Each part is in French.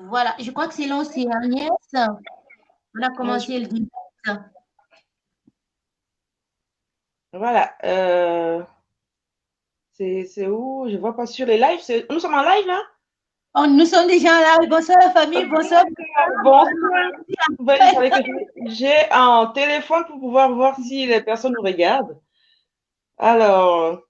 Voilà, je crois que c'est l'ancien Agnès. On a Euh, commencé le direct. voilà. C'est où? Je vois pas sur les lives. Nous sommes en live là? Oh, nous sommes déjà là. Bonsoir la famille, bonsoir. D'accord. Bonsoir. Ben, il fallait que j'ai un téléphone pour pouvoir voir si les personnes nous regardent. Alors,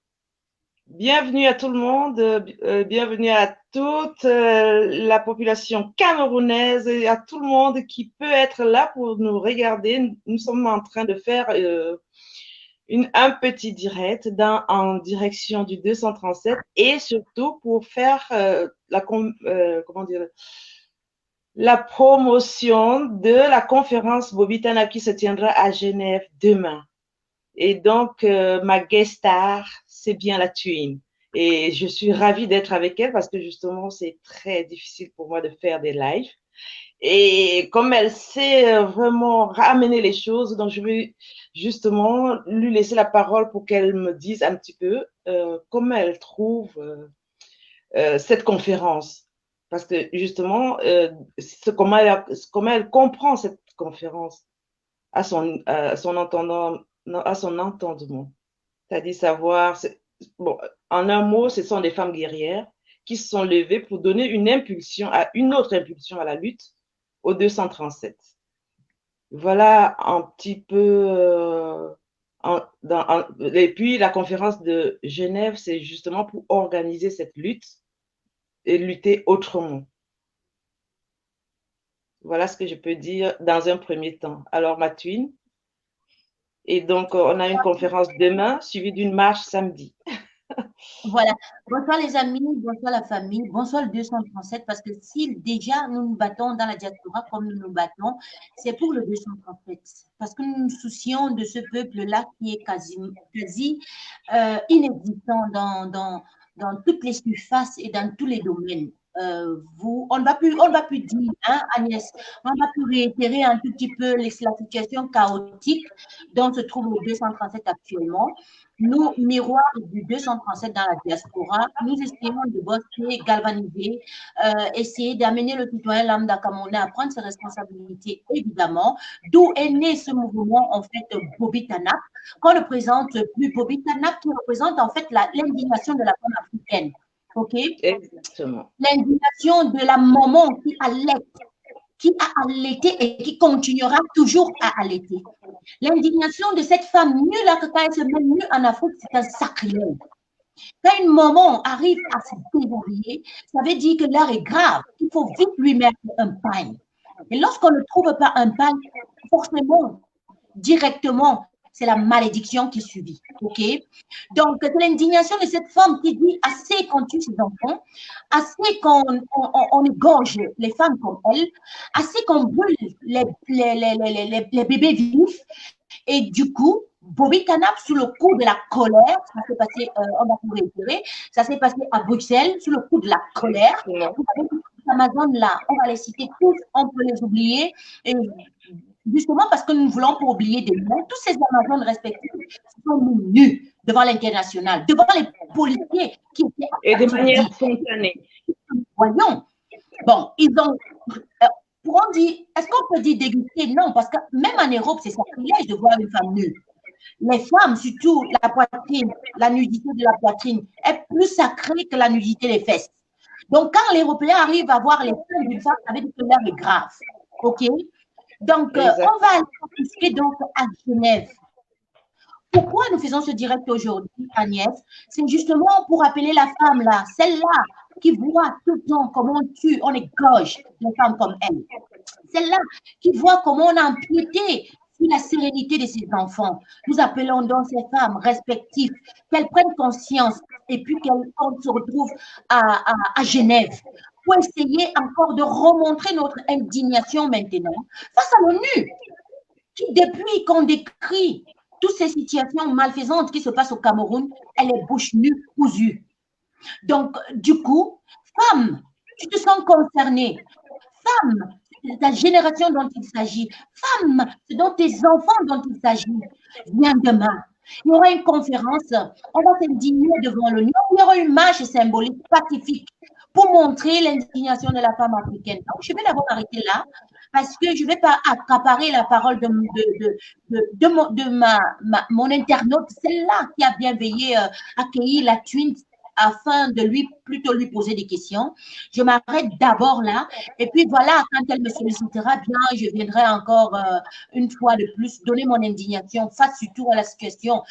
bienvenue à tout le monde, bienvenue à toute la population camerounaise et à tout le monde qui peut être là pour nous regarder. Nous sommes en train de faire un petit direct en direction du 237 et surtout pour faire comment dire, la promotion de la conférence Bobitana qui se tiendra à Genève demain. Et donc, ma guest star, c'est bien la Twin. Et je suis ravie d'être avec elle parce que justement, c'est très difficile pour moi de faire des lives. Et comme elle sait vraiment ramener les choses, donc je vais justement lui laisser la parole pour qu'elle me dise un petit peu comment elle trouve cette conférence. Parce que justement, comment elle comprend cette conférence à son entendement. C'est-à-dire savoir, bon, en un mot, ce sont des femmes guerrières qui se sont levées pour donner une autre impulsion à la lutte au 237. Voilà un petit peu. Et puis la conférence de Genève, c'est justement pour organiser cette lutte et lutter autrement. Voilà ce que je peux dire dans un premier temps. Alors, Mathuine, et donc on a une conférence demain suivie d'une marche samedi. Voilà. Bonsoir les amis, bonsoir la famille, bonsoir le 237, parce que si déjà nous nous battons dans la diaspora comme nous nous battons, c'est pour le 237. Parce que nous nous soucions de ce peuple-là qui est quasi inexistant dans toutes les surfaces et dans tous les domaines. On ne va plus dire, hein, Agnès, on va plus réitérer un tout petit peu la situation chaotique dont se trouve le 237 actuellement. Nous, miroirs du 237 dans la diaspora, nous essayons de bosser, galvaniser, essayer d'amener le citoyen lambda camerounais à prendre ses responsabilités, évidemment. D'où est né ce mouvement, en fait, Bobby Tanap, qu'on ne présente plus Bobby Tanap, qui représente en fait l'indignation de la femme africaine. OK? Exactement. L'indignation de la maman qui a allaité et qui continuera toujours à allaiter. L'indignation de cette femme nue là, que quand elle se met nue en Afrique, c'est un sacrilège. Quand une maman arrive à se débrouiller, ça veut dire que l'heure est grave. Il faut vite lui mettre un pain. Et lorsqu'on ne trouve pas un pain, forcément, directement, c'est la malédiction qui subit. OK? Donc, c'est l'indignation de cette femme qui dit assez qu'on tue ses enfants, assez qu'on égorge les femmes comme elle, assez qu'on brûle les bébés vifs. Et du coup, Bobby Tanap, sous le coup de la colère, ça s'est passé, on va pouvoir réitérer, ça s'est passé à Bruxelles, sous le coup de la colère. Vous savez, Amazon là, on va les citer tous, on peut les oublier. Et justement parce que nous ne voulons pas oublier des noms, tous ces Amazones respectifs sont nus devant l'international, devant les policiers qui étaient Et de manière assourdis. spontanée. Voyons. Bon, ils ont. Pour dire, est-ce qu'on peut dire déguster? Non, parce que même en Europe, c'est sacrilège de voir une femme nue. Les femmes, surtout la poitrine, la nudité de la poitrine, est plus sacrée que la nudité des fesses. Donc, quand l'Européen arrive à voir les seins d'une femme, ça veut dire que l'heure est grave. OK? Donc, Exact. on va aller donc à Genève. Pourquoi nous faisons ce direct aujourd'hui, Agnès? C'est justement pour appeler la femme là, celle-là qui voit tout le temps comment on tue, on égorge les femmes comme elle. Celle-là qui voit comment on a empiété sur la sérénité de ses enfants. Nous appelons donc ces femmes respectives qu'elles prennent conscience et puis qu'elles se retrouvent à Genève pour essayer encore de remontrer notre indignation maintenant face à l'ONU qui, depuis qu'on décrit toutes ces situations malfaisantes qui se passent au Cameroun, elle est bouche nue, cousue. Donc, du coup, femme, tu te sens concernée. Femme, c'est ta génération dont il s'agit. Femme, c'est dans tes enfants dont il s'agit. Viens demain. Il y aura une conférence, on va s'indigner devant l'ONU, il y aura une marche symbolique pacifique pour montrer l'indignation de la femme africaine. Donc, je vais d'abord m'arrêter là parce que je ne vais pas accaparer la parole de mon internaute, celle-là qui a bien veillé accueillir la twin afin de plutôt lui poser des questions. Je m'arrête d'abord là. Et puis voilà, quand elle me sollicitera bien, je viendrai encore une fois de plus donner mon indignation face surtout à la situation.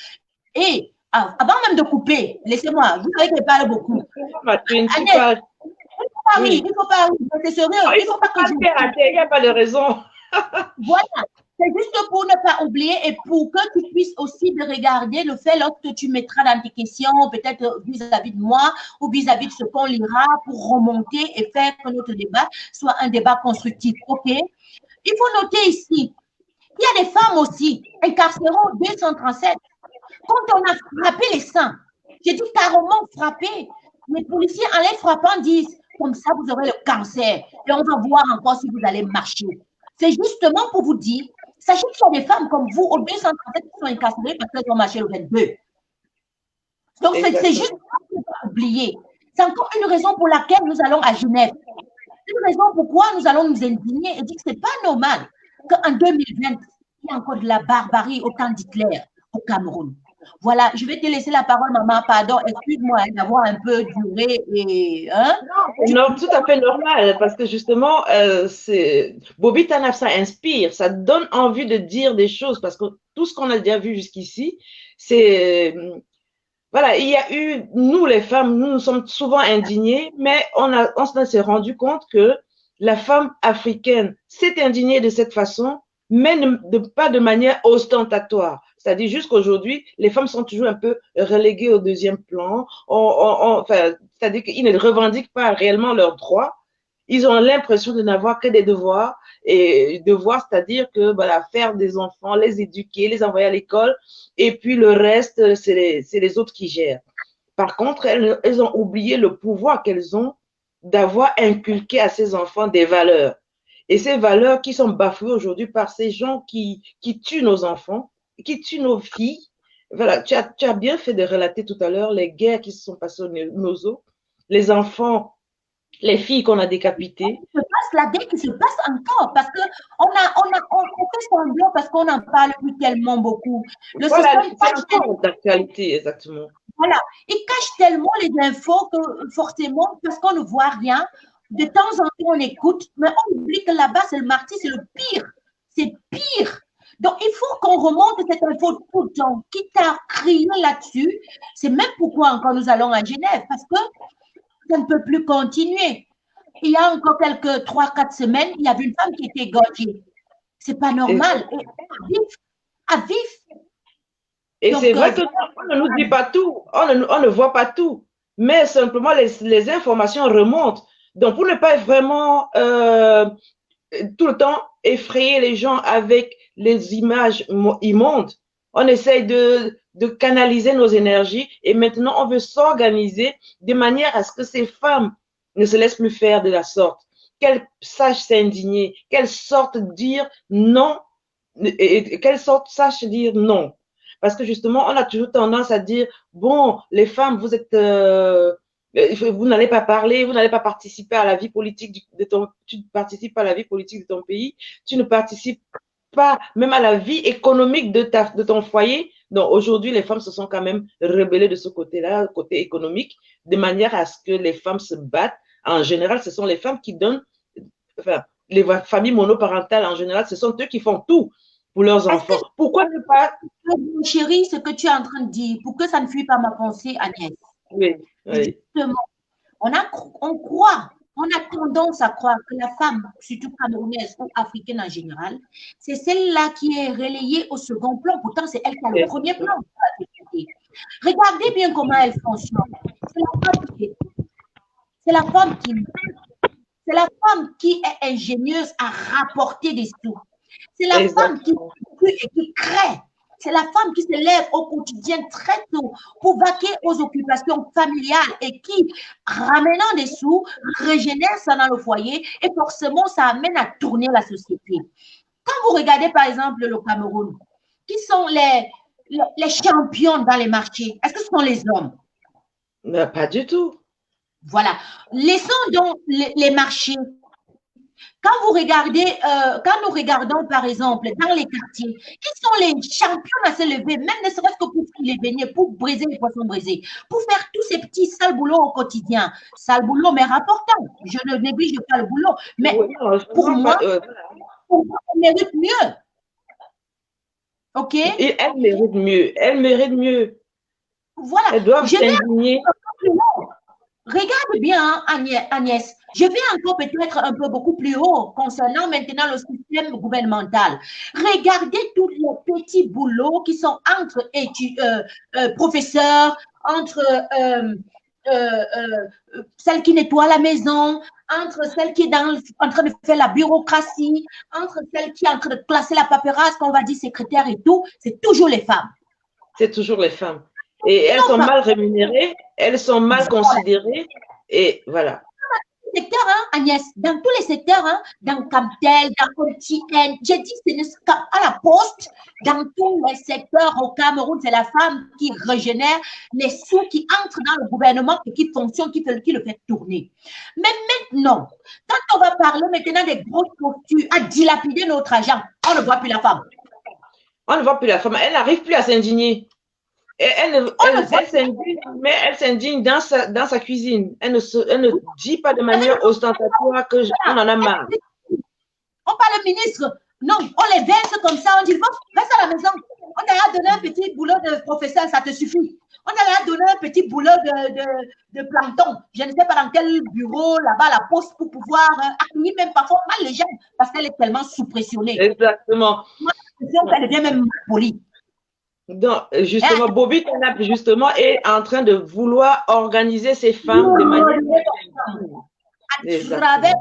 Et avant même de couper, laissez-moi, vous savez qu'elle parle beaucoup. Agnès, il faut pas rire, c'est sérieux. Il faut pas que il n'y a pas de raison. Voilà. C'est juste pour ne pas oublier et pour que tu puisses aussi de regarder le fait lorsque tu mettras dans tes questions, peut-être vis-à-vis de moi ou vis-à-vis de ce qu'on lira pour remonter et faire que notre débat soit un débat constructif. OK? Il faut noter ici, il y a des femmes aussi, incarcérées 237. Quand on a frappé les seins, j'ai dit carrément frappé, les policiers en les frappant disent, comme ça vous aurez le cancer et on va voir encore si vous allez marcher. C'est justement pour vous dire, sachez qu'il y a des femmes comme vous, aux 237 qui sont incarcérées parce qu'elles ont marché le 22. Donc, c'est juste pour ne pas oublier. C'est encore une raison pour laquelle nous allons à Genève. Une raison pourquoi nous allons nous indigner et dire que ce n'est pas normal qu'en 2020, il y ait encore de la barbarie au temps d'Hitler au Cameroun. Voilà, je vais te laisser la parole, maman. Pardon, excuse-moi d'avoir un peu duré. Et, hein? Non, tout à fait normal, parce que justement, Bobby Tanaf, ça inspire, ça donne envie de dire des choses, parce que tout ce qu'on a déjà vu jusqu'ici, c'est... Voilà, il y a eu, nous les femmes, nous sommes souvent indignées, mais on s'est rendu compte que la femme africaine s'est indignée de cette façon, mais pas de manière ostentatoire. C'est-à-dire jusqu'aujourd'hui, les femmes sont toujours un peu reléguées au deuxième plan. Enfin, c'est-à-dire qu'ils ne revendiquent pas réellement leurs droits. Ils ont l'impression de n'avoir que des devoirs. Et devoirs, c'est-à-dire que voilà, faire des enfants, les éduquer, les envoyer à l'école, et puis le reste, c'est les autres qui gèrent. Par contre, elles ont oublié le pouvoir qu'elles ont d'avoir inculqué à ces enfants des valeurs. Et ces valeurs qui sont bafouées aujourd'hui par ces gens qui tuent nos enfants, qui tuent nos filles. Voilà, tu as bien fait de relater tout à l'heure les guerres qui se sont passées au Nozo, les enfants, les filles qu'on a décapitées. La guerre qui se passe encore parce qu'on fait semblant parce qu'on n'en parle plus tellement beaucoup. Le voilà, c'est encore d'actualité, exactement. Voilà, il cache tellement les infos que forcément, parce qu'on ne voit rien, de temps en temps on écoute, mais on oublie que là-bas c'est le martyr, c'est le pire. C'est pire. Donc, il faut qu'on remonte cette info tout le temps, quitte à crier là-dessus. C'est même pourquoi encore nous allons à Genève, parce que ça ne peut plus continuer. Il y a encore quelques 3-4 semaines, il y avait une femme qui était égorgée. C'est pas normal. Et à vif. Et c'est vrai qu'on ne nous dit pas tout, on ne voit pas tout, mais simplement les informations remontent. Donc, pour ne pas vraiment tout le temps effrayer les gens avec les images immondes, on essaye de canaliser nos énergies et maintenant on veut s'organiser de manière à ce que ces femmes ne se laissent plus faire de la sorte, qu'elles sachent s'indigner, qu'elles sortent dire non et qu'elles sachent dire non. Parce que justement, on a toujours tendance à dire, bon, les femmes, vous êtes... vous n'allez pas parler, vous n'allez pas participer à la vie politique tu ne participes pas à la vie politique de ton pays, tu ne participes pas même à la vie économique de ton foyer. Donc aujourd'hui, les femmes se sont quand même rebellées de ce côté-là, côté économique, de manière à ce que les femmes se battent. En général, ce sont les femmes qui donnent, enfin, les familles monoparentales en général, ce sont eux qui font tout pour leurs enfants. Pourquoi ne pas... Mon chéri, ce que tu es en train de dire, pour que ça ne fuit pas ma pensée, Agnès. Oui, oui. Justement, on croit, on a tendance à croire que la femme, surtout camerounaise ou africaine en général, c'est celle-là qui est relayée au second plan. Pourtant, c'est elle qui a le premier plan. Regardez bien comment elle fonctionne. C'est la femme qui c'est la femme qui est ingénieuse à rapporter des sous. C'est la femme qui crée. C'est la femme qui se lève au quotidien très tôt pour vaquer aux occupations familiales et qui, ramenant des sous, régénère ça dans le foyer et forcément, ça amène à tourner la société. Quand vous regardez, par exemple, le Cameroun, qui sont les champions dans les marchés, est-ce que ce sont les hommes? Pas du tout. Voilà. Laissons donc les marchés. Quand nous regardons par exemple dans les quartiers, qui sont les champions à se lever, même ne serait-ce que pour les beignets, pour briser les poissons brisés, pour faire tous ces petits sales boulots au quotidien. Sale boulot, mais rapportant. Je ne néglige pas le boulot. Mais Oui, non, pour moi, on mérite mieux. OK? Et elle mérite mieux. Elle mérite mieux. Voilà. Elles doivent Je vais s'indigner. Regarde bien, hein, Agnès, je vais encore peut-être un peu beaucoup plus haut concernant maintenant le système gouvernemental. Regardez tous les petits boulots qui sont entre professeurs, entre celle qui nettoie la maison, entre celle qui est en train de faire la bureaucratie, entre celle qui est en train de classer la paperasse, qu'on va dire secrétaire et tout, c'est toujours les femmes. C'est toujours les femmes. Et elles sont mal rémunérées, elles sont mal considérées, et voilà. Secteur, hein, Agnès, dans tous les secteurs, hein, dans Camtel, dans OTN, j'ai dit c'est à la poste, dans tous les secteurs au Cameroun, c'est la femme qui régénère les sous qui entrent dans le gouvernement et qui fonctionne, qui le fait tourner. Mais maintenant, quand on va parler maintenant des grosses postures à dilapider notre argent, on ne voit plus la femme. On ne voit plus la femme, elle n'arrive plus à s'indigner. Elle s'indigne, mais elle s'indigne dans sa cuisine. Elle ne dit pas de manière ostentatoire qu'on en a marre. On parle ministre, non, on les verse comme ça, on dit, bon, reste à la maison. On t'a donné un petit boulot de professeur, ça te suffit. On t'a donné un petit boulot de planton. Je ne sais pas dans quel bureau, là-bas, la poste, pour pouvoir accueillir même parfois mal les gens, parce qu'elle est tellement sous-pressionnée. Exactement. Moi, elle devient même polie. Donc, justement, Bobby Tanap, justement, est en train de vouloir organiser ces femmes de manière… À travers,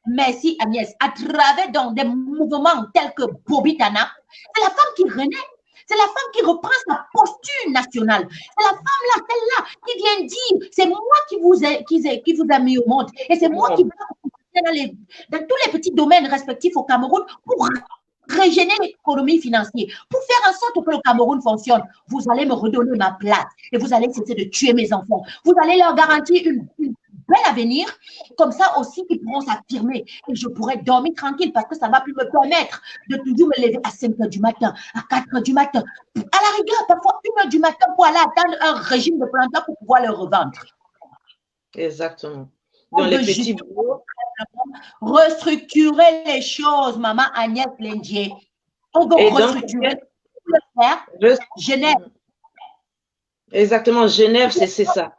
merci Agnès, à travers donc des mouvements tels que Bobby Tanap, c'est la femme qui renaît. C'est la femme qui reprend sa posture nationale. C'est la femme là, celle-là, qui vient dire, c'est moi qui vous a mis au monde. Et c'est moi qui vais dans tous les petits domaines respectifs au Cameroun pour régénérer l'économie financière, pour faire en sorte que le Cameroun fonctionne. Vous allez me redonner ma place et vous allez cesser de tuer mes enfants. Vous allez leur garantir une bel avenir, comme ça aussi ils pourront s'affirmer et je pourrai dormir tranquille parce que ça va plus me permettre de toujours me lever à 5 h du matin, à 4 h du matin, à la rigueur, parfois 1 h du matin pour aller atteindre un régime de plantain pour pouvoir le revendre. Exactement. Dans les petits boulots. Restructurer les choses, maman Agnès Lendier. On veut restructurer. Genève. Exactement, Genève, c'est ça.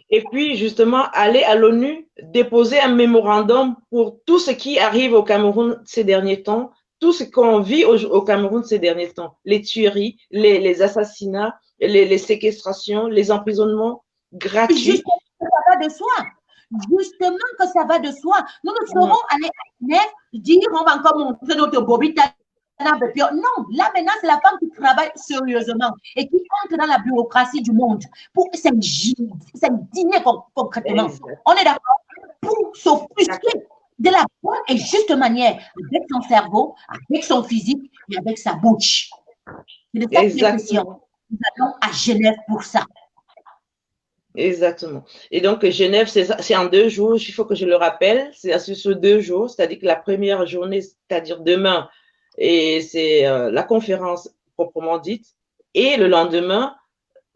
Et puis, justement, aller à l'ONU, déposer un mémorandum pour tout ce qui arrive au Cameroun ces derniers temps, tout ce qu'on vit au Cameroun ces derniers temps, les tueries, les assassinats, les séquestrations, les emprisonnements gratuits. Justement, ça va de soi. Justement que ça va de soi. Nous ne serons allés à Genève dire on va encore montrer notre bobita. Non, là maintenant, c'est la femme qui travaille sérieusement et qui entre dans la bureaucratie du monde pour s'indigner concrètement. On est d'accord? Pour s'offusquer de la bonne et juste manière, avec son cerveau, avec son physique et avec sa bouche. C'est de ça qu'il est question. Nous allons à Genève pour ça. Exactement. Et donc, Genève, c'est en 2 jours, il faut que je le rappelle, c'est sur 2 jours, c'est-à-dire que la première journée, c'est-à-dire demain, et c'est la conférence proprement dite, et le lendemain,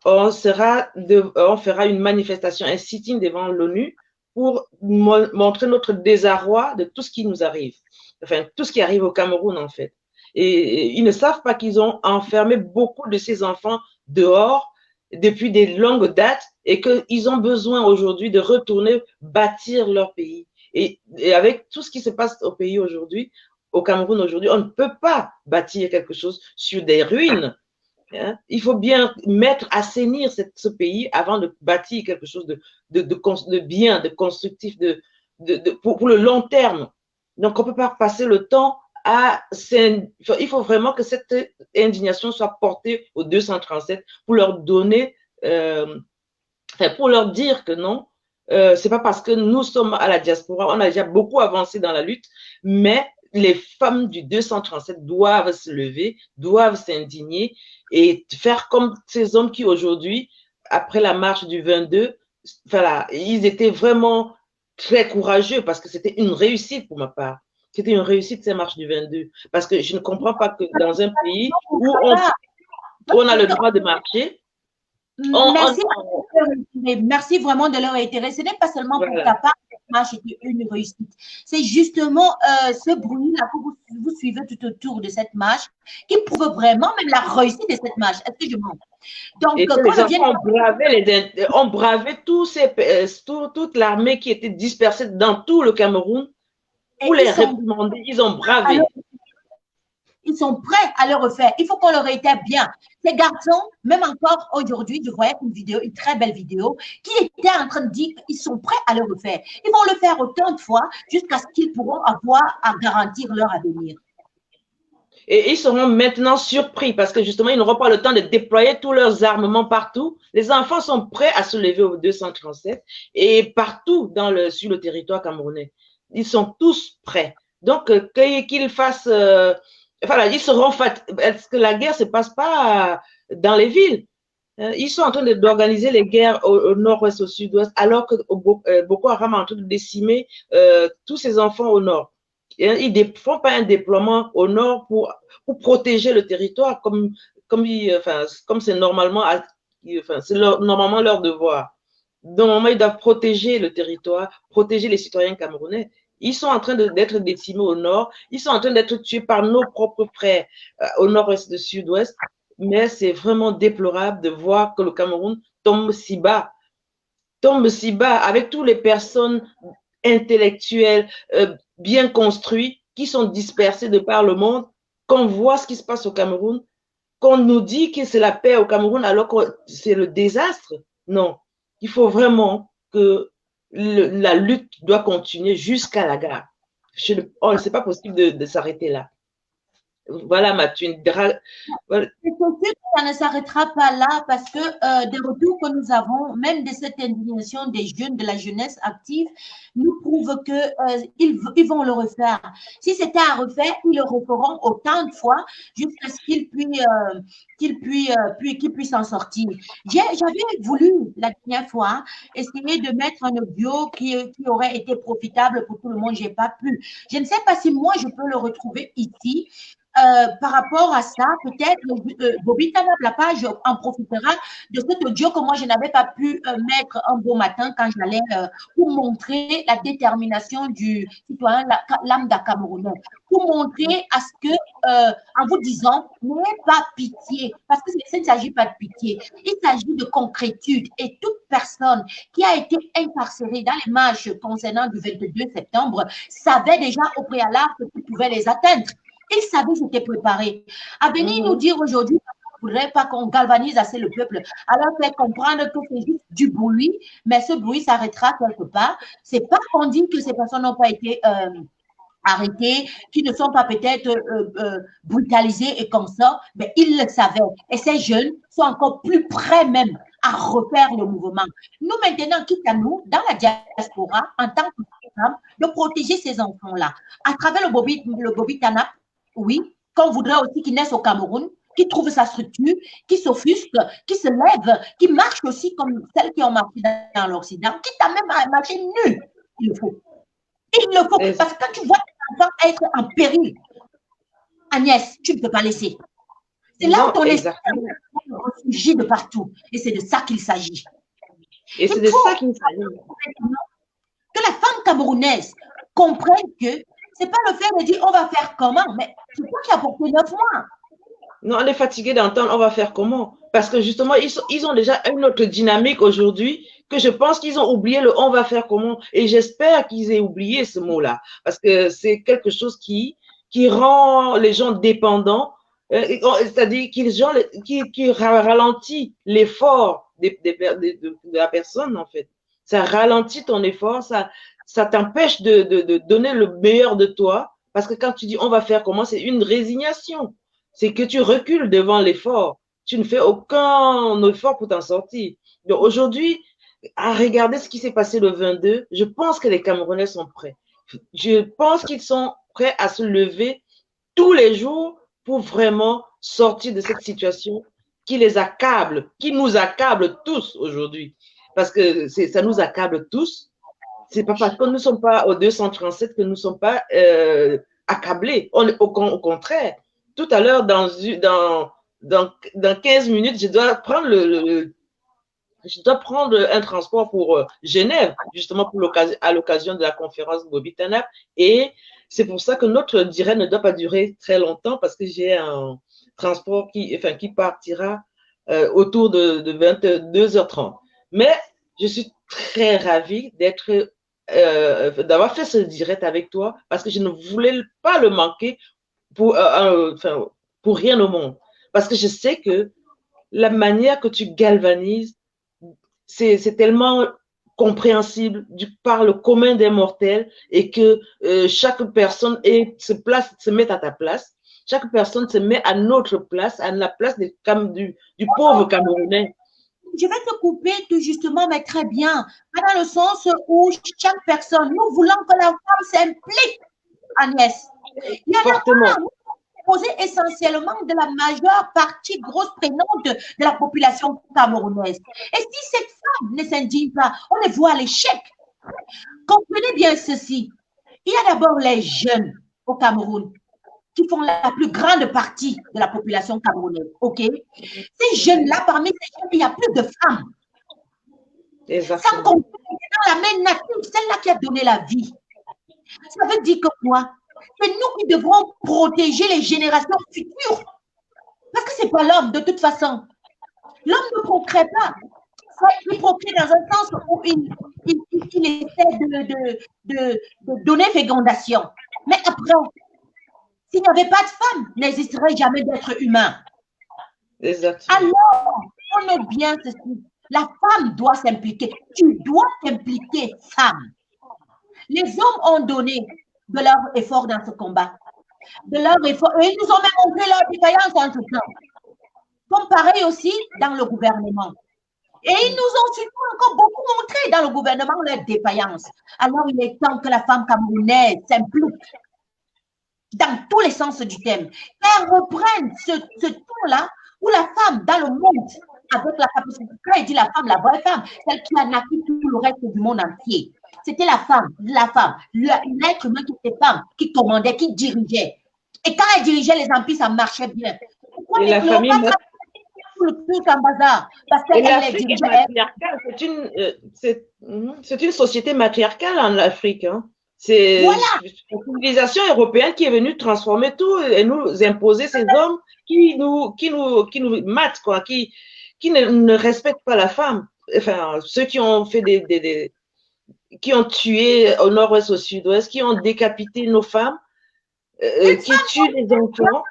on fera une manifestation, un sitting devant l'ONU pour montrer notre désarroi de tout ce qui nous arrive, enfin, tout ce qui arrive au Cameroun, en fait. Et ils ne savent pas qu'ils ont enfermé beaucoup de ces enfants dehors depuis des longues dates et qu'ils ont besoin aujourd'hui de retourner bâtir leur pays. Et avec tout ce qui se passe au pays aujourd'hui, au Cameroun aujourd'hui, on ne peut pas bâtir quelque chose sur des ruines. Hein? Il faut bien assainir ce pays avant de bâtir quelque chose de bien, de constructif, pour le long terme. Donc, on ne peut pas passer le temps il faut vraiment que cette indignation soit portée aux 237 pour leur donner, pour leur dire que non, c'est pas parce que nous sommes à la diaspora, on a déjà beaucoup avancé dans la lutte, mais les femmes du 237 doivent se lever, doivent s'indigner et faire comme ces hommes qui aujourd'hui, après la marche du 22, voilà, ils étaient vraiment très courageux parce que c'était une réussite pour ma part. C'était une réussite, ces marches du 22. Parce que je ne comprends pas que dans un pays où on a le droit de marcher, Merci, merci vraiment de leur intérêt. Ce n'est pas seulement pour ta part que cette marche était une réussite. C'est justement ce bruit-là que vous suivez tout autour de cette marche qui prouve vraiment même la réussite de cette marche. Est-ce que je mens? Donc, quand les enfants ont bravé toute l'armée qui était dispersée dans tout le Cameroun pour les réprimander. Ils ont bravé. Alors, ils sont prêts à le refaire. Il faut qu'on le réitère bien. Ces garçons, même encore aujourd'hui, je voyais une vidéo, une très belle vidéo, qui était en train de dire qu'ils sont prêts à le refaire. Ils vont le faire autant de fois jusqu'à ce qu'ils pourront avoir à garantir leur avenir. Et ils seront maintenant surpris parce que justement, ils n'auront pas le temps de déployer tous leurs armements partout. Les enfants sont prêts à se lever au 237 et partout sur le territoire camerounais. Ils sont tous prêts. Donc, qu'ils fassent... voilà, ils seront parce que la guerre ne se passe pas dans les villes. Ils sont en train d'organiser les guerres au nord-ouest, au sud-ouest, alors que Boko Haram est en train de décimer tous ces enfants au nord. Ils ne font pas un déploiement au nord pour protéger le territoire comme c'est normalement, normalement leur devoir. Donc, ils doivent protéger le territoire, protéger les citoyens camerounais. Ils sont en train d'être décimés au nord. Ils sont en train d'être tués par nos propres frères au nord-est, au sud-ouest. Mais c'est vraiment déplorable de voir que le Cameroun tombe si bas avec toutes les personnes intellectuelles bien construites qui sont dispersées de par le monde, qu'on voit ce qui se passe au Cameroun, qu'on nous dit que c'est la paix au Cameroun alors que c'est le désastre. Non, il faut vraiment que la lutte doit continuer jusqu'à la gare. C'est pas possible de s'arrêter là. Voilà, Mathieu. Voilà. C'est possible que ça ne s'arrêtera pas là parce que des retours que nous avons, même de cette indignation des jeunes, de la jeunesse active, nous prouvent qu'ils vont le refaire. Si c'était à refaire, ils le referont autant de fois jusqu'à ce qu'ils puissent en sortir. J'avais voulu, la dernière fois, essayer de mettre un audio qui aurait été profitable pour tout le monde. Je n'ai pas pu. Je ne sais pas si moi, je peux le retrouver ici. Par rapport à ça, peut-être Bobby Tanab, la page en profitera de cet audio que moi je n'avais pas pu mettre un beau matin quand j'allais pour montrer la détermination du citoyen lambda camerounais, pour montrer à ce que, en vous disant, n'ayez pas pitié, parce que ça ne s'agit pas de pitié, il s'agit de concrétude et toute personne qui a été incarcérée dans les marches concernant du 22 septembre savait déjà au préalable que tu pouvais les atteindre. Ils savaient qu'ils étaient préparés. À venir nous dire aujourd'hui qu'il ne faudrait pas qu'on galvanise assez le peuple, alors faire comprendre que c'est juste du bruit, mais ce bruit s'arrêtera quelque part. Ce n'est pas qu'on dit que ces personnes n'ont pas été arrêtées, qui ne sont pas peut-être brutalisées et comme ça, mais ils le savaient. Et ces jeunes sont encore plus prêts même à refaire le mouvement. Nous, maintenant, quitte à nous, dans la diaspora, en tant que femmes, de protéger ces enfants-là. À travers le Bobby Tanap, oui, qu'on voudrait aussi qu'il naisse au Cameroun, qui trouve sa structure, qui s'offusque, qui se lève, qui marche aussi comme celles qui ont marché dans l'Occident, qui t'a même marché nu. Il le faut. Il le faut. Parce que quand tu vois tes enfants être en péril, Agnès, tu ne peux pas laisser. C'est là où ton esprit réfugie de partout. Et c'est de ça qu'il s'agit. Et c'est de ça qu'il s'agit. Que la femme camerounaise comprenne que c'est pas le fait de dire on va faire comment, mais c'est toi qui as porté 9 mois. Non, on est fatigué d'entendre on va faire comment. Parce que justement, ils ont déjà une autre dynamique aujourd'hui que je pense qu'ils ont oublié le on va faire comment. Et j'espère qu'ils aient oublié ce mot-là. Parce que c'est quelque chose qui rend les gens dépendants. C'est-à-dire qui ralentit l'effort de la personne, en fait. Ça ralentit ton effort, ça t'empêche de donner le meilleur de toi. Parce que quand tu dis on va faire comment, c'est une résignation. C'est que tu recules devant l'effort. Tu ne fais aucun effort pour t'en sortir. Donc aujourd'hui, à regarder ce qui s'est passé le 22, je pense que les Camerounais sont prêts. Je pense qu'ils sont prêts à se lever tous les jours pour vraiment sortir de cette situation qui les accable, qui nous accable tous aujourd'hui. parce que ça nous accable tous. C'est pas parce que nous ne sommes pas au 237 que nous ne sommes pas accablés. Au contraire, tout à l'heure, dans 15 minutes, je dois prendre un transport pour Genève, justement à l'occasion de la conférence Bobby Tanap. Et c'est pour ça que notre direct ne doit pas durer très longtemps parce que j'ai un transport qui partira autour de 22h30. Mais je suis très ravie d'avoir fait ce direct avec toi parce que je ne voulais pas le manquer pour rien au monde. Parce que je sais que la manière que tu galvanises, c'est tellement compréhensible par le commun des mortels et que chaque personne se met à ta place. Chaque personne se met à notre place, à la place du pauvre Camerounais. Je vais te couper tout justement, mais très bien. Dans le sens où chaque personne, nous voulons que la femme s'implique, Agnès. Il y en a pas, composé essentiellement de la majeure partie grosse prenante de la population camerounaise. Et si cette femme ne s'indigne pas, on les voit à l'échec. Comprenez bien ceci. Il y a d'abord les jeunes au Cameroun qui font la plus grande partie de la population camerounaise. OK? Ces jeunes-là, parmi ces jeunes, il n'y a plus de femmes. Sans compter dans la même nature, celle-là qui a donné la vie. Ça veut dire que quoi? C'est nous qui devrons protéger les générations futures. Parce que ce n'est pas l'homme, de toute façon. L'homme ne procrée pas. Il procrée dans un sens où il essaie de donner fécondation. Mais après, s'il n'y avait pas de femme, n'existerait jamais d'être humain. Exactement. Alors, on note bien ceci. La femme doit s'impliquer. Tu dois t'impliquer, femme. Les hommes ont donné de leur effort dans ce combat. De leur effort. Et ils nous ont même montré leur défaillance en tout temps. Comme pareil aussi dans le gouvernement. Et ils nous ont surtout encore beaucoup montré dans le gouvernement leur défaillance. Alors, il est temps que la femme camerounaise s'implique dans tous les sens du thème. Qu'elle reprenne ce ton-là où la femme dans le monde, avec la capacité, quand il dit la femme, la vraie femme, celle qui a naquit tout le reste du monde entier. C'était la femme, l'être humain qui était femme, qui commandait, qui dirigeait. Et quand elle dirigeait les empires, ça marchait bien. Pourquoi la famille le truc en bazar? Parce qu'elle les dirigeait. C'est une société matriarcale en Afrique. Hein. C'est la civilisation européenne qui est venue transformer tout et nous imposer ces hommes qui nous matent, quoi, qui ne respectent pas la femme. Enfin, ceux qui ont fait qui ont tué au nord-ouest, au sud-ouest, qui ont décapité nos femmes, qui tuent les enfants.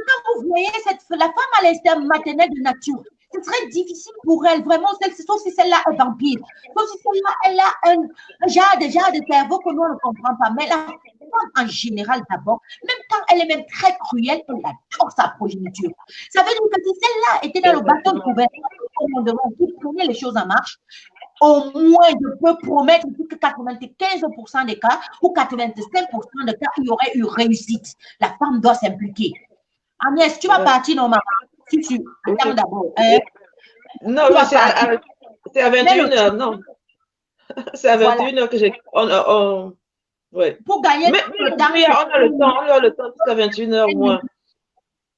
Quand vous voyez la femme à l'instinct maternel de nature, ce serait difficile pour elle, vraiment, sauf si celle-là est vampire. Sauf si celle-là, elle a un genre de cerveau que nous, on ne comprend pas. Mais la femme, en général, d'abord, même quand elle est même très cruelle, elle adore sa progéniture. Ça veut dire que si celle-là était dans le bâton de gouvernement qui prenait les choses en marche, au moins, je peux promettre que 95% des cas ou 85% des cas, il y aurait eu réussite. La femme doit s'impliquer. Agnès, tu vas partir normalement. Si tu attends d'abord. Non, mais c'est à 21h, non. C'est à 21h que j'ai. Ouais. Pour gagner le temps. On a le temps jusqu'à 21h au moins.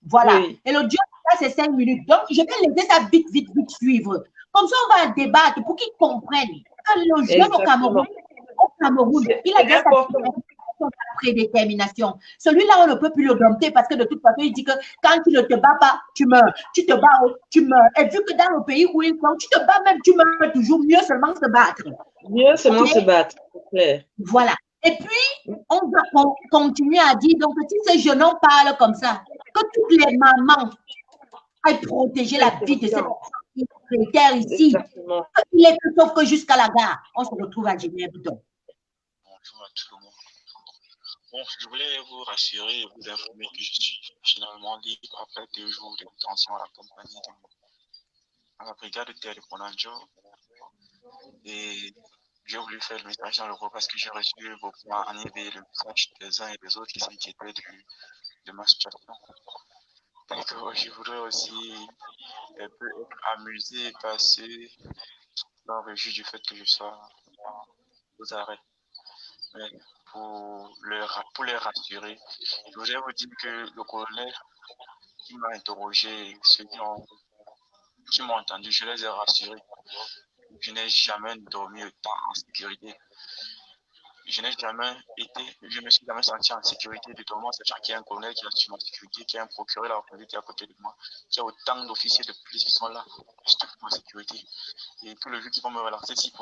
Voilà. Oui. Et le job, là, c'est 5 minutes. Donc, je vais laisser ça vite suivre. Comme ça, on va débattre pour qu'ils comprennent que le jeune au Cameroun, il a déjà sa prédétermination. Celui-là, on ne peut plus le dompter parce que de toute façon, il dit que quand tu ne te bats pas, tu meurs. Tu te bats, tu meurs. Et vu que dans le pays où ils sont, tu te bats même, tu meurs toujours. Mieux seulement se battre. Mieux seulement se battre, c'est clair. Voilà. Et puis, on va continuer à dire, donc, si ce jeune homme parle comme ça, que toutes les mamans aillent protéger la vie de cette secrétaire ici. Il est plus sauf que jusqu'à la gare. On se retrouve à Genève. Bonjour à tout le monde. Bon, je voulais vous rassurer et vous informer que je suis finalement libre après 2 jours de détention à la compagnie à la brigade de terre de Bonanjo. Et j'ai voulu faire le message dans le groupe parce que j'ai reçu beaucoup en éveillé le message des uns et des autres qui s'inquiétaient de ma situation. Donc, je voudrais aussi un peu être amusé parce que leur réjouis du fait que je sois aux arrêts. Mais pour les rassurer, je voudrais vous dire que le colonel qui m'a interrogé, ceux qui m'ont entendu, je les ai rassurés. Je n'ai jamais dormi autant en sécurité. Je me suis jamais senti en sécurité de dormir, sachant qu'il y a un colonel qui assure ma sécurité, qui a un procureur de la République à côté de moi, qui a autant d'officiers de police qui sont là, juste pour ma sécurité. Et que le jour qu'ils vont me relancer, si je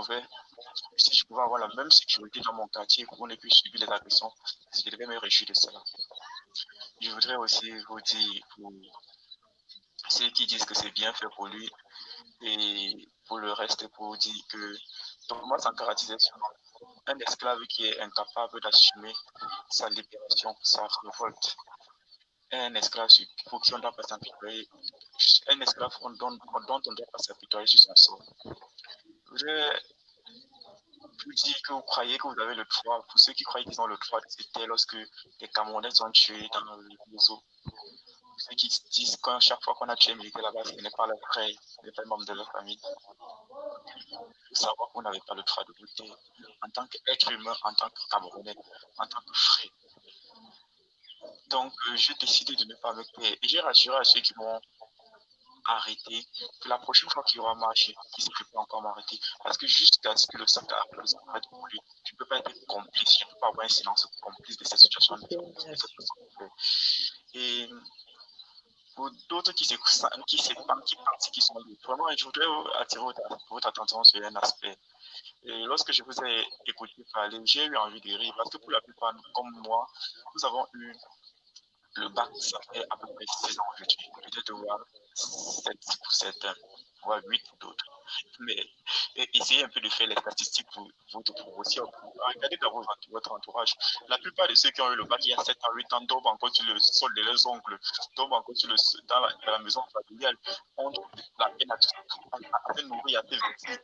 pouvais avoir la même sécurité dans mon quartier pour ne plus subir les agressions, je devais me réjouir de cela. Je voudrais aussi vous dire, pour ceux qui disent que c'est bien fait pour lui, et pour le reste, pour dire que Thomas Sankara disait souvent, un esclave qui est incapable d'assumer sa libération, sa révolte, un esclave pour qui on ne doit pas s'apitoyer, un esclave dont on ne doit pas s'apitoyer sur son sort. Je vous dis que vous croyez que vous avez le droit, pour ceux qui croient qu'ils ont le droit, c'était lorsque les Camerounais sont tués dans le réseau. Ceux qui disent qu'à chaque fois qu'on a tué un militaire là-bas, ce n'est pas leur frère, ce n'est pas un membre de leur famille. Il faut savoir qu'on n'avait pas le droit de lutter en tant qu'être humain, en tant que Camerounais, en tant que frère. Donc, j'ai décidé de ne pas me taire. Et j'ai rassuré à ceux qui m'ont arrêté que la prochaine fois qu'il y aura marché, qui ne peut pas encore m'arrêter. Parce que jusqu'à ce que le sac arrête de couler, tu ne peux pas être complice, tu ne peux pas avoir un silence complice de cette situation. Et pour d'autres qui pensent qu'ils sont libres, vraiment, je voudrais attirer votre attention sur un aspect. Et lorsque je vous ai écouté parler, j'ai eu envie de rire parce que pour la plupart, comme moi, nous avons eu le bac, ça fait à peu près 6 ans aujourd'hui. Peut-être voir 7 pour certains, voire 8 pour d'autres. Mais essayez un peu de faire les statistiques pour aussi. Regardez dans votre entourage. La plupart de ceux qui ont eu le bac il y a 7 ans, 8 ans, tombent encore sur le sol de leurs oncles, tombent encore dans la maison familiale, ont la haine à te nourrir, à te vêtir.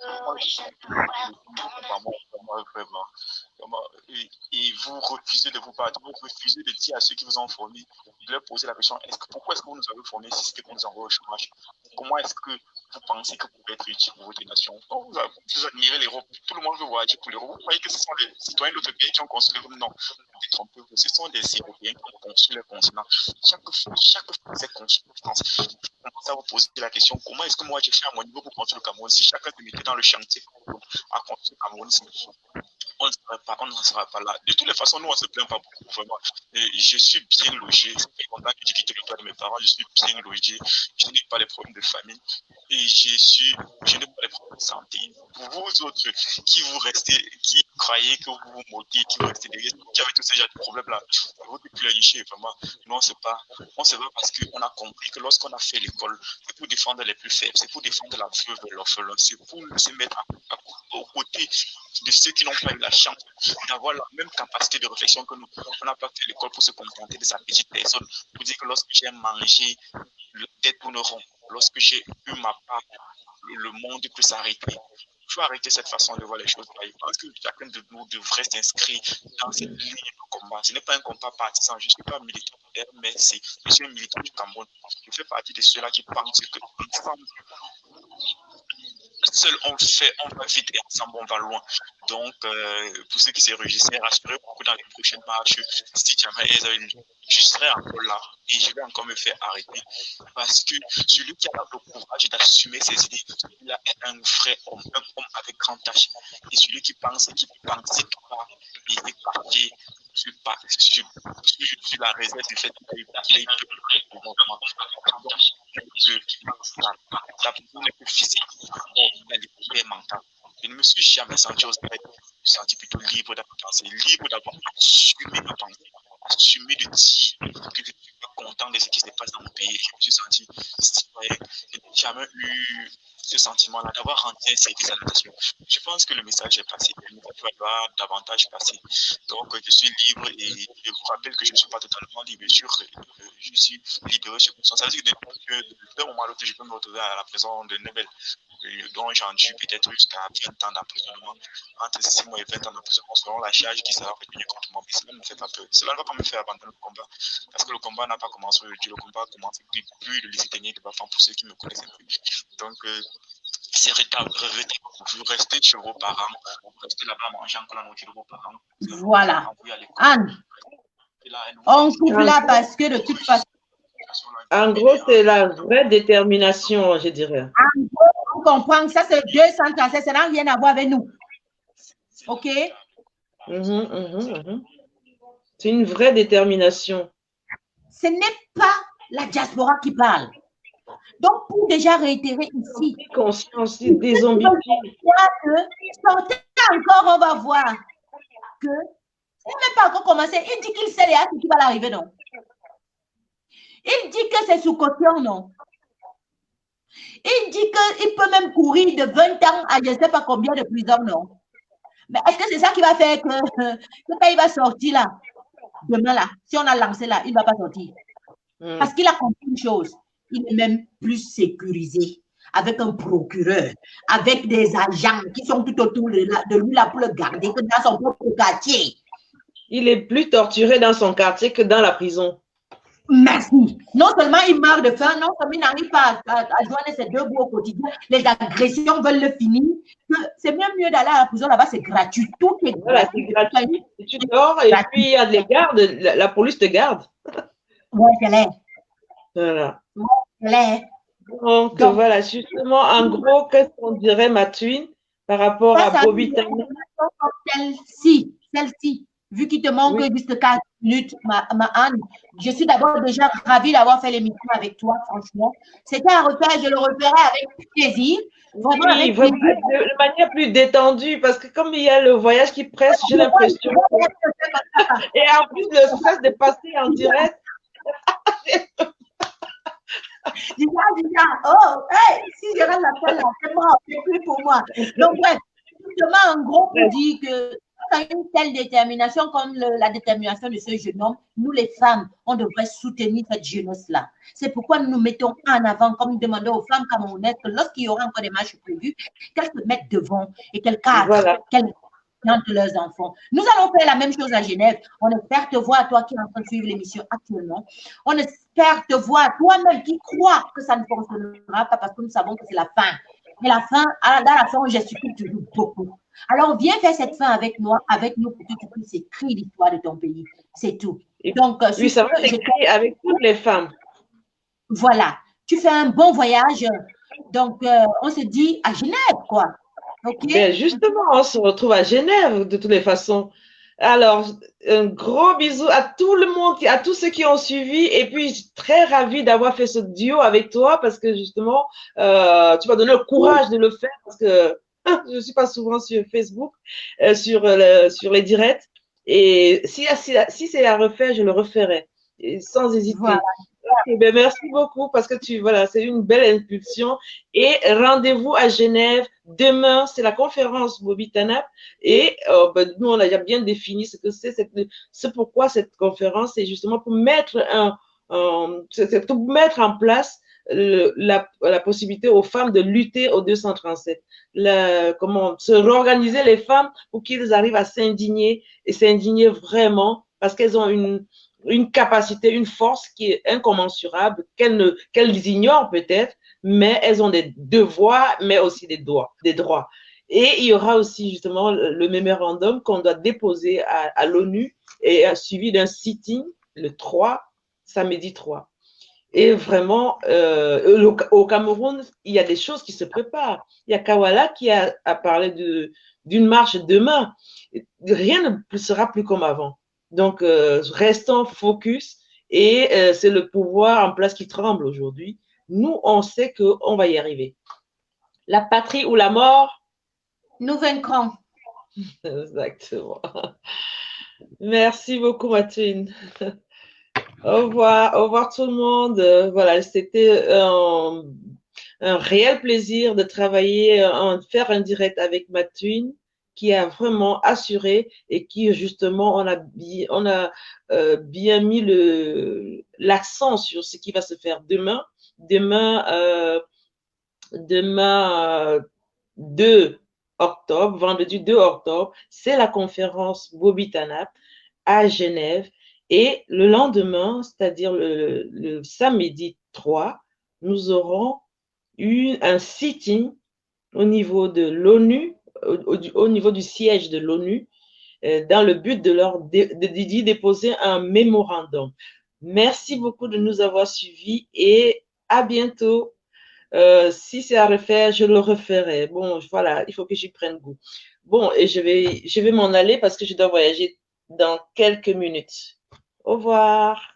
Et vous refusez de vous battre, vous refusez de dire à ceux qui vous ont formé, de leur poser la question, pourquoi est-ce que vous nous avez formés si c'était pour nous envoyer au chômage? Comment est-ce que vous pensez que vous pouvez être utile pour votre nation? Vous admirez l'Europe, tout le monde veut voyager pour l'Europe. Vous croyez que ce sont les citoyens d'autres pays qui ont construit l'Europe? Non, détrompez-vous, ce sont des Européens qui ont construit le continent. Chaque fois que c'est construit, commencez à vous poser la question, comment est-ce que moi j'ai fait à mon niveau pour construire le Cameroun? Si chacun se mettait dans le chantier à construire le Cameroun, on ne sera pas là. De toutes les façons, nous, on ne se plaint pas beaucoup, vraiment. Et je suis bien logé. Ça fait longtemps que j'ai quitté le toit de mes parents. Je suis bien logé. Je n'ai pas les problèmes de famille. Et je n'ai pas les problèmes de santé. Pour vous autres qui vous restez, qui croyez que vous vous moquez, qui vous restez derrière, qui avez tous ces gens de problèmes-là, vous ne pleurnichez vraiment. Nous, on ne sait pas. On ne sait pas parce qu'on a compris que lorsqu'on a fait l'école, c'est pour défendre les plus faibles, c'est pour défendre la veuve et l'orphelin, c'est pour se mettre aux côtés de ceux qui n'ont pas eu la chance d'avoir la même capacité de réflexion que nous. On n'a pas fait l'école pour se contenter de sa petite personne. Pour dire que lorsque j'ai mangé, le tête tourne rond. Lorsque j'ai eu ma part, le monde peut s'arrêter. Il faut arrêter cette façon de voir les choses. Je pense que chacun de nous devrait s'inscrire dans cette ligne de combat. Ce n'est pas un combat partisan. Je ne suis pas militant, mais je suis un militant du Cameroun. Je fais partie de ceux-là qui pensent que ensemble, seul on va vite et ensemble on va loin. Donc, pour ceux qui se réunissaient, rassurez-vous dans les prochaines marches, si jamais je serai encore là et je vais encore me faire arrêter. Parce que celui qui a le courage d'assumer ses idées, il a un vrai homme, un homme avec grand H. Et celui qui pense qu'il pas, il est parti sur la réserve du fait qu'il a eu le gouvernement. La personne n'est plus physique, elle est mentale. Je ne me suis jamais senti aux arrêts. Je me suis senti plutôt libre d'avoir pensé, libre d'avoir assumé ma pensée, assumé de dire que je ne suis pas content de ce qui se passe dans mon pays. Je me suis senti citoyen. Je n'ai jamais eu ce sentiment-là d'avoir rendu un service à la nation. Je pense que le message est passé. Le message doit davantage passer. Donc, je suis libre et je vous rappelle que je ne suis pas totalement libre. Je suis libéré sur conscience. Ça veut dire que d'un moment à l'autre, je peux me retrouver à la prison de Nebel, dont j'en dû peut-être jusqu'à 20 ans d'emprisonnement, entre 6 mois et 20 ans d'emprisonnement, selon la charge qui sera retenue contre moi. Mais cela ne me fait pas peur. Cela ne va pas me faire abandonner le combat, parce que le combat n'a pas commencé aujourd'hui. Le combat a commencé depuis le lycée technique de Bafan, pour ceux qui me connaissent un peu. Donc, c'est vous restez chez vos parents, vous restez là-bas manger encore la nourriture de vos parents. Voilà. Anne, on coupe là parce que de toute façon. En gros, c'est la vraie détermination, je dirais. En gros, on comprend que ça, c'est 237, ça n'a rien à voir avec nous. OK? C'est une vraie détermination. Ce n'est pas la diaspora qui parle. Donc, pour déjà réitérer ici, conscience des zombies. Sortez encore, on va voir que il n'a même pas encore commencé. Il dit qu'il sait ce qui va l'arriver, non? Il dit que c'est sous caution, non? Il dit qu'il peut même courir de 20 ans à je ne sais pas combien de prison, non? Mais est-ce que c'est ça qui va faire que quand il va sortir là, demain là, si on a lancé là, il ne va pas sortir? Parce qu'il a compris une chose, il est même plus sécurisé avec un procureur, avec des agents qui sont tout autour de lui là pour le garder que dans son propre quartier. Il est plus torturé dans son quartier que dans la prison. Merci. Non seulement il meurt de faim, non seulement il n'arrive pas à joindre ses deux bouts au quotidien, les agressions veulent le finir. C'est même mieux d'aller à la prison là-bas, c'est gratuit. Tout est gratuit. Gratuit. Tu dors et puis il y a des gardes, la police te garde. Oui, c'est l'air. Voilà. Ouais, c'est l'air. Donc, voilà, justement, en gros, qu'est-ce qu'on dirait, Mathuine, par rapport à Bobby Tana? Celle-ci, vu qu'il te manque juste 4 minutes, ma Anne, je suis d'abord déjà ravie d'avoir fait l'émission avec toi, franchement. C'était à refaire, je le referai avec plaisir. Vraiment, de manière plus détendue, parce que comme il y a le voyage qui presse, j'ai l'impression. Et en plus, le stress de passer en direct. Oh, hey, si je rate l'appel, c'est mort, c'est plus pour moi. Donc, bref, justement, en gros, on dit que une telle détermination comme la détermination de ce jeune homme, nous les femmes, on devrait soutenir cette jeunesse-là. C'est pourquoi nous nous mettons en avant, comme nous demandons aux femmes camerounaises que lorsqu'il y aura encore des marches prévues, qu'elles se mettent devant et qu'elles cadrent, qu'elles présentent leurs enfants. Nous allons faire la même chose à Genève. On espère te voir, toi qui es en train de suivre l'émission actuellement. On espère te voir, toi-même qui crois que ça ne fonctionnera pas parce que nous savons que c'est la fin. Mais la fin, dans la fin, on gesticule toujours beaucoup. Alors, viens faire cette fin avec nous pour que tu puisses écrire l'histoire de ton pays. C'est tout. Donc, oui, ça va s'écrire avec toutes les femmes. Voilà. Tu fais un bon voyage. Donc, on se dit à Genève, quoi. OK? Ben justement, on se retrouve à Genève de toutes les façons. Alors, un gros bisou à tout le monde, à tous ceux qui ont suivi. Et puis, je suis très ravie d'avoir fait ce duo avec toi parce que justement, tu m'as donné le courage de le faire parce que je ne suis pas souvent sur Facebook, sur les directs. Et si c'est à refaire, je le referai sans hésiter. Voilà. Okay, ben merci beaucoup parce que c'est une belle impulsion. Et rendez-vous à Genève demain, c'est la conférence Bobby Tanap. Et nous, on a déjà bien défini ce que c'est pourquoi cette conférence, c'est justement pour mettre en place la possibilité aux femmes de lutter au 237. Comment se réorganiser les femmes pour qu'ils arrivent à s'indigner et s'indigner vraiment parce qu'elles ont une capacité, une force qui est incommensurable, qu'elles ignorent peut-être, mais elles ont des devoirs, mais aussi des droits. Et il y aura aussi justement le mémorandum qu'on doit déposer à l'ONU et suivi d'un sitting le 3, samedi 3. Et vraiment, au Cameroun, il y a des choses qui se préparent. Il y a Kawala qui a parlé d'une marche demain. Rien ne sera plus comme avant. Donc, restons focus et c'est le pouvoir en place qui tremble aujourd'hui. Nous, on sait qu'on va y arriver. La patrie ou la mort? Nous vaincrons. Exactement. Merci beaucoup, Mathuine. Au revoir tout le monde. Voilà, c'était un réel plaisir de travailler, faire un direct avec Mathuine, qui a vraiment assuré et qui justement on a bien mis l'accent sur ce qui va se faire demain 2 octobre, vendredi 2 octobre, c'est la conférence Bobby Tanap à Genève. Et le lendemain, c'est-à-dire le samedi 3, nous aurons eu un sitting au niveau de l'ONU, au niveau du siège de l'ONU, dans le but d'y déposer un mémorandum. Merci beaucoup de nous avoir suivis et à bientôt. Si c'est à refaire, je le referai. Bon, voilà, il faut que j'y prenne goût. Bon, et je vais m'en aller parce que je dois voyager dans quelques minutes. Au revoir.